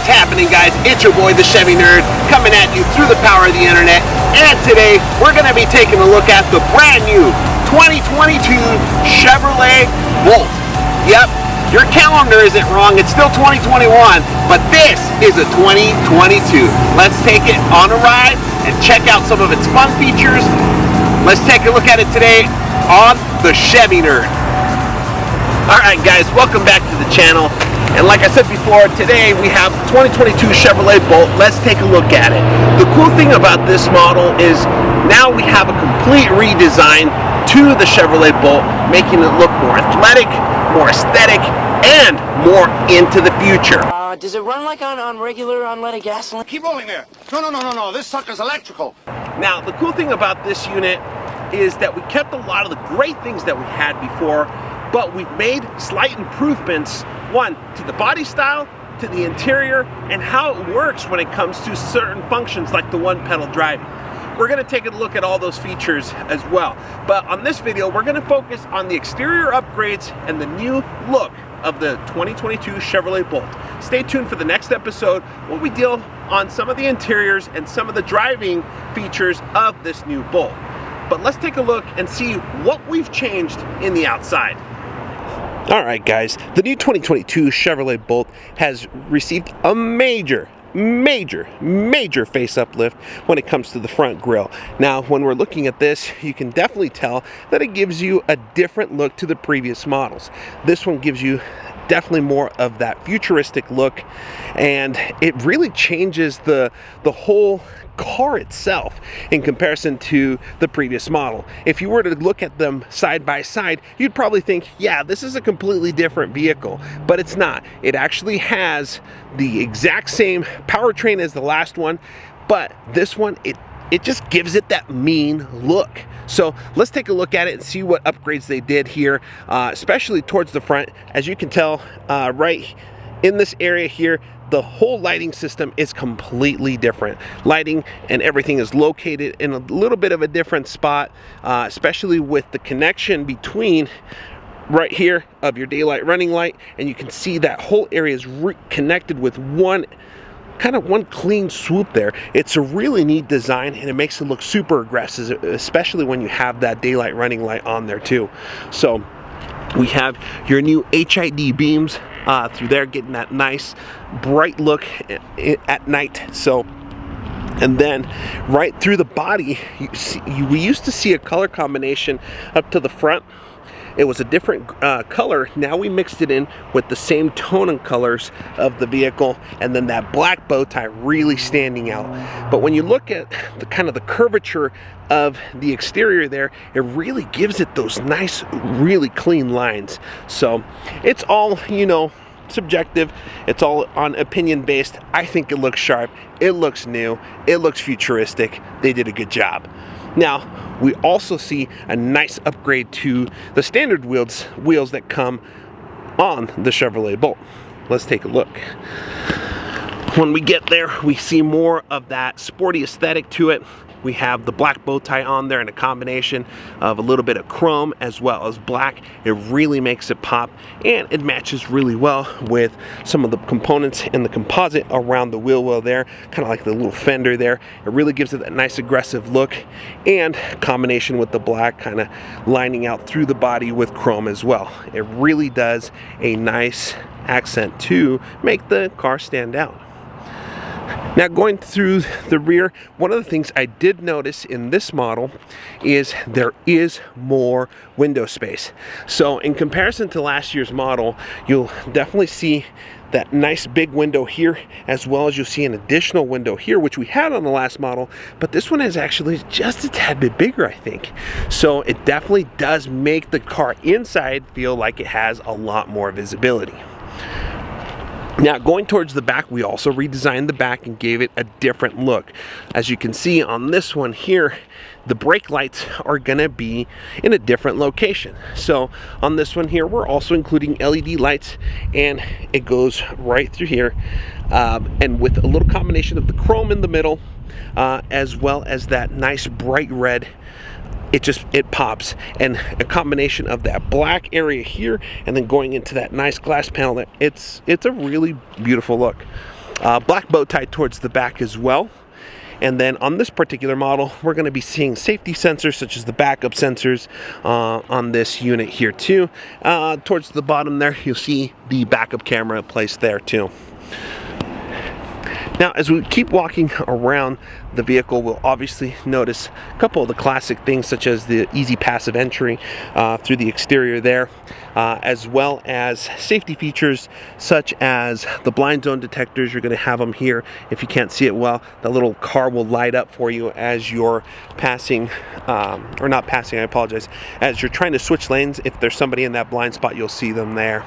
What's happening, guys? It's your boy, the Chevy Nerd, coming at you through the power of the internet. And today, we're going to be taking a look at the brand new 2022 Chevrolet Bolt. Yep, your calendar isn't wrong. It's still 2021, but this is a 2022. Let's take it on a ride and check out some of its fun features. Let's take a look at it today on the Chevy Nerd. Alright guys, welcome back to the channel. And like I said before, today we have 2022 Chevrolet Bolt. Let's take a look at it. The cool thing about this model is now we have a complete redesign to the Chevrolet Bolt, making it look more athletic, more aesthetic, and more into the future. Does it run like on regular unleaded gasoline? Keep rolling there. No. This sucker's electrical. Now, the cool thing about this unit is that we kept a lot of the great things that we had before, but we've made slight improvements, one, to the body style, to the interior, and how it works when it comes to certain functions like the one-pedal driving. We're going to take a look at all those features as well. But on this video, we're going to focus on the exterior upgrades and the new look of the 2022 Chevrolet Bolt. Stay tuned for the next episode where we deal on some of the interiors and some of the driving features of this new Bolt. But let's take a look and see what we've changed in the outside. Alright guys, the new 2022 Chevrolet Bolt has received a major face uplift when it comes to the front grille. Now when we're looking at this, you can definitely tell that it gives you a different look to the previous models. This one gives you definitely more of that futuristic look, and it really changes the whole car itself in comparison to the previous model. If you were to look at them side by side, you'd probably think, yeah, this is a completely different vehicle, but it's not. It actually has the exact same powertrain as the last one, but this one, it just gives it that mean look. So let's take a look at it and see what upgrades they did here, especially towards the front. As you can tell, right in this area here, the whole lighting system is completely different. Lighting and everything is located in a little bit of a different spot, especially with the connection between right here of your daylight running light, and you can see that whole area is connected with one clean swoop there. It's a really neat design, and it makes it look super aggressive, especially when you have that daylight running light on there too. So we have your new HID beams through there, getting that nice bright look at night. So, and then right through the body, we used to see a color combination up to the front. It was a different color. Now we mixed it in with the same tone and colors of the vehicle, and then that black bow tie really standing out. But when you look at the kind of the curvature of the exterior there, it really gives it those nice, really clean lines. So it's all, you know, subjective. It's all on opinion based. I think it looks sharp. It looks new. It looks futuristic. They did a good job. Now, we also see a nice upgrade to the standard wheels that come on the Chevrolet Bolt. Let's take a look. When we get there, we see more of that sporty aesthetic to it. We have the black bow tie on there and a combination of a little bit of chrome as well as black. It really makes it pop, and it matches really well with some of the components in the composite around the wheel well there, kind of like the little fender there. It really gives it that nice aggressive look, and combination with the black kind of lining out through the body with chrome as well. It really does a nice accent to make the car stand out. Now, going through the rear, one of the things I did notice in this model is there is more window space. So in comparison to last year's model, you'll definitely see that nice big window here, as well as you'll see an additional window here, which we had on the last model, but this one is actually just a tad bit bigger, I think. So it definitely does make the car inside feel like it has a lot more visibility. Now, going towards the back, we also redesigned the back and gave it a different look. As you can see on this one here, the brake lights are going to be in a different location. So on this one here, we're also including LED lights, and it goes right through here, and with a little combination of the chrome in the middle, as well as that nice bright red. It pops, and a combination of that black area here and then going into that nice glass panel, it's a really beautiful look. black bow tie towards the back as well. And then on this particular model, we're going to be seeing safety sensors such as the backup sensors on this unit here too. Towards the bottom there, you'll see the backup camera placed there too. Now, as we keep walking around the vehicle, we'll obviously notice a couple of the classic things such as the easy passive entry through the exterior there, as well as safety features such as the blind zone detectors. You're going to have them here. If you can't see it well, the little car will light up for you as you're passing, or not passing, I apologize, as you're trying to switch lanes. If there's somebody in that blind spot, you'll see them there.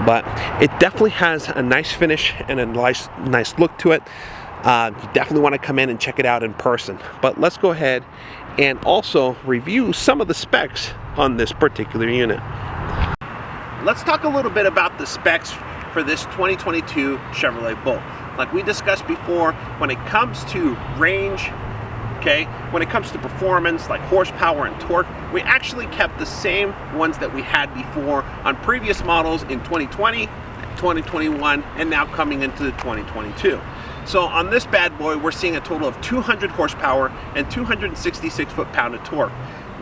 But it definitely has a nice finish and a nice look to it. You definitely want to come in and check it out in person. But let's go ahead and also review some of the specs on this particular unit. Let's talk a little bit about the specs for this 2022 Chevrolet Bolt. Like we discussed before, when it comes to range, okay, when it comes to performance, like horsepower and torque, we actually kept the same ones that we had before on previous models in 2020, 2021, and now coming into the 2022. So on this bad boy, we're seeing a total of 200 horsepower and 266 foot-pound of torque,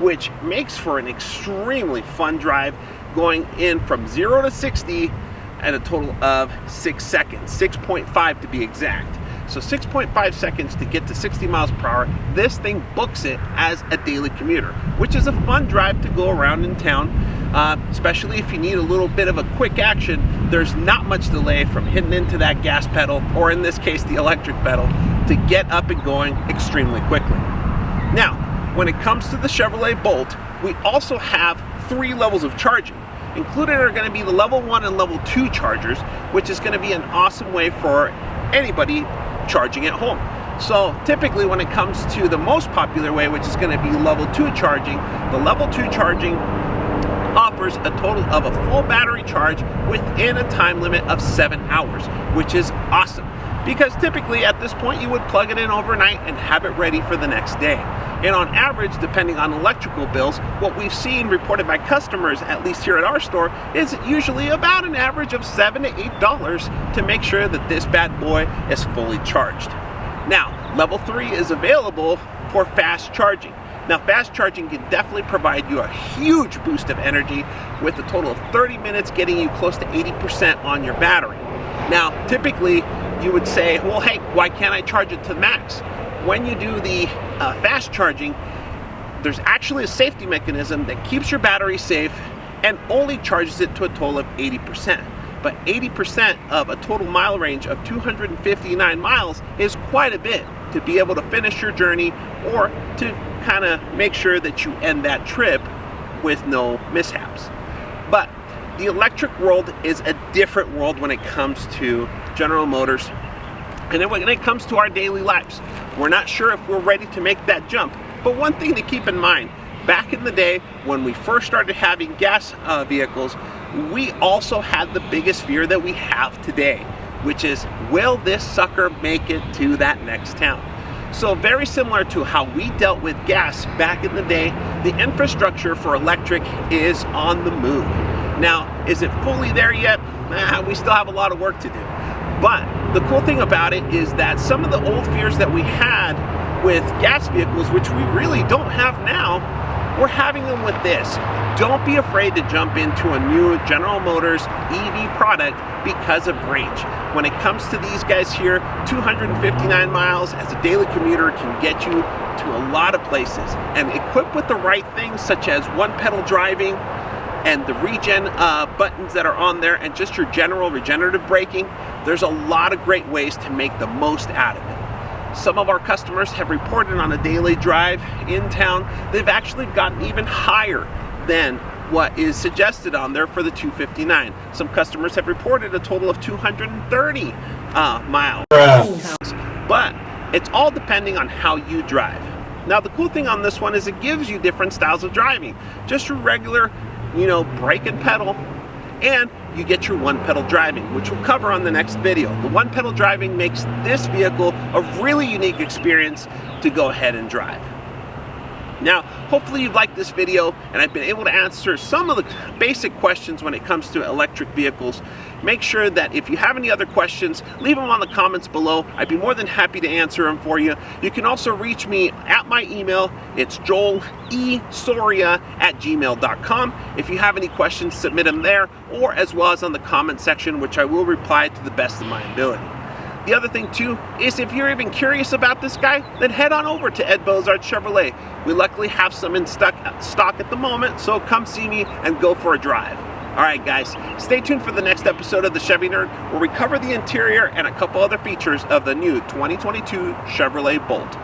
which makes for an extremely fun drive, going in from 0 to 60 at a total of 6 seconds, 6.5 to be exact. So 6.5 seconds to get to 60 miles per hour. This thing books it as a daily commuter, which is a fun drive to go around in town, especially if you need a little bit of a quick action. There's not much delay from hitting into that gas pedal, or in this case the electric pedal, to get up and going extremely quickly. Now, when it comes to the Chevrolet Bolt, we also have 3 levels of charging. Included are going to be the level 1 and level 2 chargers, which is going to be an awesome way for anybody charging at home. So typically when it comes to the most popular way, which is going to be level 2 charging, the level 2 charging offers a total of a full battery charge within a time limit of 7 hours, which is awesome, because typically at this point you would plug it in overnight and have it ready for the next day. And on average, depending on electrical bills, what we've seen reported by customers, at least here at our store, is usually about an average of $7 to $8 to make sure that this bad boy is fully charged. Now, level 3 is available for fast charging. Now, fast charging can definitely provide you a huge boost of energy, with a total of 30 minutes getting you close to 80% on your battery. Now, typically you would say, well, hey, why can't I charge it to max? When you do the fast charging, there's actually a safety mechanism that keeps your battery safe and only charges it to a total of 80%. But 80% of a total mile range of 259 miles is quite a bit to be able to finish your journey, or to kind of make sure that you end that trip with no mishaps. But the electric world is a different world when it comes to General Motors, and then when it comes to our daily lives. We're not sure if we're ready to make that jump. But one thing to keep in mind, back in the day when we first started having gas vehicles, we also had the biggest fear that we have today, which is, will this sucker make it to that next town? So very similar to how we dealt with gas back in the day, the infrastructure for electric is on the move. Now, is it fully there yet? We still have a lot of work to do. But the cool thing about it is that some of the old fears that we had with gas vehicles, which we really don't have now, we're having them with this. Don't be afraid to jump into a new General Motors EV product because of range. When it comes to these guys here, 259 miles as a daily commuter can get you to a lot of places. And equipped with the right things, such as one pedal driving and the regen buttons that are on there, and just your general regenerative braking, there's a lot of great ways to make the most out of it. Some of our customers have reported on a daily drive in town, they've actually gotten even higher than what is suggested on there for the 259. Some customers have reported a total of 230 miles. But it's all depending on how you drive. Now, the cool thing on this one is it gives you different styles of driving. Just your regular, brake and pedal, and you get your one pedal driving, which we'll cover on the next video. The one pedal driving makes this vehicle a really unique experience to go ahead and drive. Now, hopefully you've liked this video and I've been able to answer some of the basic questions when it comes to electric vehicles. Make sure that if you have any other questions, leave them on the comments below. I'd be more than happy to answer them for you. You can also reach me at my email. It's joelesoria@gmail.com. If you have any questions, submit them there, or as well as on the comment section, which I will reply to the best of my ability. The other thing too is if you're even curious about this guy, then head on over to Ed Bozard Chevrolet. We luckily have some in stock at the moment, so come see me and go for a drive. Alright guys, stay tuned for the next episode of the Chevy Nerd, where we cover the interior and a couple other features of the new 2022 Chevrolet Bolt.